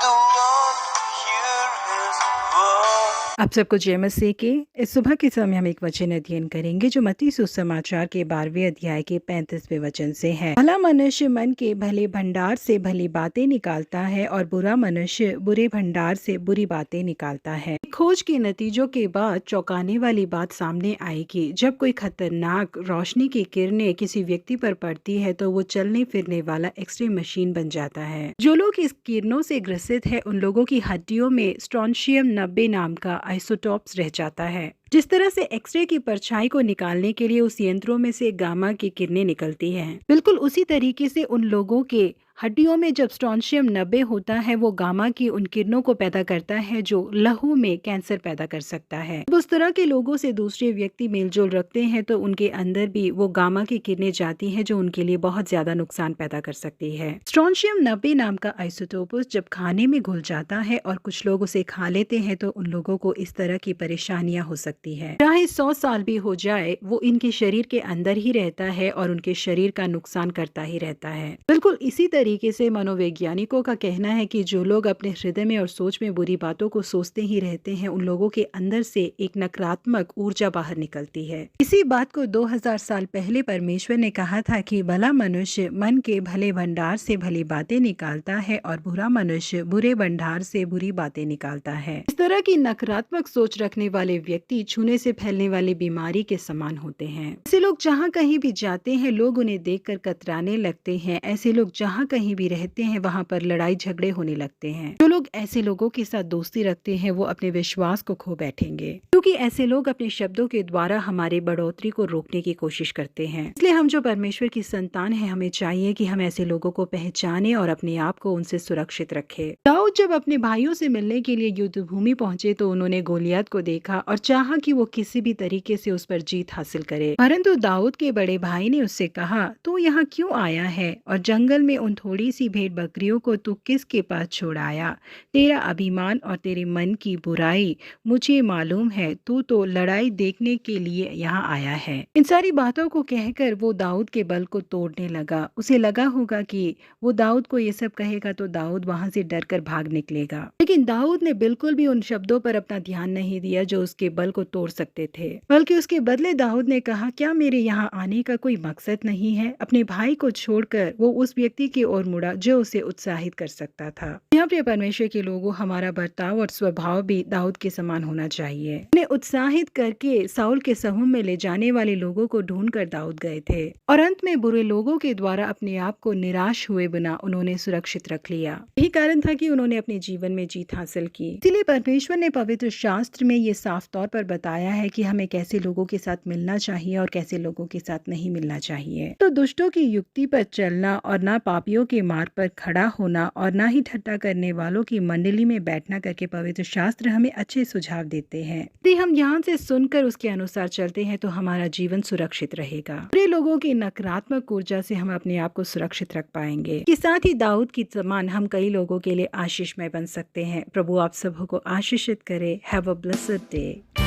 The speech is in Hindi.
the one here is born। आप सबको जय मसीह की। इस सुबह के समय हम एक वचन अध्ययन करेंगे जो मत्ती सुसमाचार के 12वें अध्याय के 35वें वचन से है। भला मनुष्य मन के भले भंडार से भली बातें निकालता है और बुरा मनुष्य बुरे भंडार से बुरी बातें निकालता है। खोज के नतीजों के बाद चौंकाने वाली बात सामने आएगी। जब कोई खतरनाक रोशनी की किरणें किसी व्यक्ति पर पड़ती है तो वो चलने फिरने वाला एक्सरे मशीन बन जाता है। जो लोग इस किरणों से ग्रसित है उन लोगों की हड्डियों में स्ट्रोंशियम 90 नाम का आइसोटोप्स रह जाता है। जिस तरह से एक्सरे की परछाई को निकालने के लिए उस यंत्रों में से गामा की किरणें निकलती हैं, बिल्कुल उसी तरीके से उन लोगों के हड्डियों में जब स्ट्रोंशियम 90 होता है वो गामा की उन किरणों को पैदा करता है जो लहू में कैंसर पैदा कर सकता है। उस तरह के लोगों से दूसरे व्यक्ति मेलजोल रखते हैं तो उनके अंदर भी वो गामा की किरणें जाती हैं जो उनके लिए बहुत ज्यादा नुकसान पैदा कर सकती है। स्ट्रोंशियम 90 नाम का आइसोटोपस जब खाने में घुल जाता है और कुछ लोग उसे खा लेते हैं तो उन लोगों को इस तरह की परेशानियां हो सकती है। चाहे 100 साल भी हो जाए वो इनके शरीर के अंदर ही रहता है और उनके शरीर का नुकसान करता ही रहता है। बिल्कुल इसी तरीके से मनोवैज्ञानिकों का कहना है कि जो लोग अपने हृदय में और सोच में बुरी बातों को सोचते ही रहते हैं उन लोगों के अंदर से एक नकारात्मक ऊर्जा बाहर निकलती है। इसी बात को 2000 साल पहले परमेश्वर ने कहा था कि भला मनुष्य मन के भले भंडार से भली बातें निकालता है और बुरा मनुष्य बुरे भंडार से बुरी बातें निकालता है। इस तरह की नकारात्मक सोच रखने वाले व्यक्ति छूने से फैलने वाली बीमारी के समान होते हैं। ऐसे लोग जहाँ कहीं भी जाते हैं लोग उन्हें देखकर कतराने लगते हैं। ऐसे लोग जहाँ कहीं भी रहते हैं वहाँ पर लड़ाई झगड़े होने लगते हैं। जो लोग ऐसे लोगों के साथ दोस्ती रखते हैं वो अपने विश्वास को खो बैठेंगे, क्योंकि ऐसे लोग अपने शब्दों के द्वारा हमारी बढ़ोतरी को रोकने की कोशिश करते हैं। इसलिए हम जो परमेश्वर की संतान है हमें चाहिए कि हम ऐसे लोगों को पहचाने और अपने आप को उनसे सुरक्षित रखें। दाऊद जब अपने भाइयों से मिलने के लिए युद्ध भूमि पहुंचे तो उन्होंने गोलियत को देखा और चाहा कि वो किसी भी तरीके से उस पर जीत हासिल करे। परंतु दाऊद के बड़े भाई ने उससे कहा, तू यहाँ क्यों आया है और जंगल में उन थोड़ी सी भेड़ बकरियों को तू किसके पास छोड़ आया? तेरा अभिमान और तेरे मन की बुराई मुझे मालूम है। तू तो लड़ाई देखने के लिए यहाँ आया है। इन सारी बातों को कहकर वो दाऊद के बल को तोड़ने लगा। उसे लगा होगा कि वो दाऊद को ये सब कहेगा तो दाऊद वहां से डर कर भाग निकलेगा, लेकिन दाऊद ने बिल्कुल भी उन शब्दों पर अपना ध्यान नहीं दिया जो उसके बल को तोड़ सकते थे। बल्कि उसके बदले दाऊद ने कहा, क्या मेरे यहाँ आने का कोई मकसद नहीं है? अपने भाई को छोड़कर वो उस व्यक्ति की ओर मुड़ा जो उसे उत्साहित कर सकता था। यहाँ प्रिय परमेश्वर के लोगों, हमारा बर्ताव और स्वभाव भी दाऊद के समान होना चाहिए। उन्हें उत्साहित करके साउल के समूह में ले जाने वाले लोगों को ढूंढ कर दाऊद गए थे और अंत में बुरे लोगों के द्वारा अपने आप को निराश हुए बिना उन्होंने सुरक्षित रख लिया। यही कारण था कि उन्होंने अपने जीवन में जीत हासिल की। इसीलिए परमेश्वर ने पवित्र शास्त्र में ये साफ तौर पर बताया है कि हमें कैसे लोगों के साथ मिलना चाहिए और कैसे लोगों के साथ नहीं मिलना चाहिए। तो दुष्टों की युक्ति पर चलना और ना पापियों के मार्ग पर खड़ा होना और ना ही ठट्टा करने वालों की मंडली में बैठना करके पवित्र शास्त्र हमें अच्छे सुझाव देते हैं। यदि हम यहाँ से सुनकर उसके अनुसार चलते हैं तो हमारा जीवन सुरक्षित रहेगा। बुरे लोगों की नकारात्मक ऊर्जा से हम अपने आप को सुरक्षित रख पाएंगे। के साथ ही दाऊद की समान हम कई लोगों के लिए आशीषमय बन सकते हैं। प्रभु आप सबको आशीषित करे। Have a blessed day.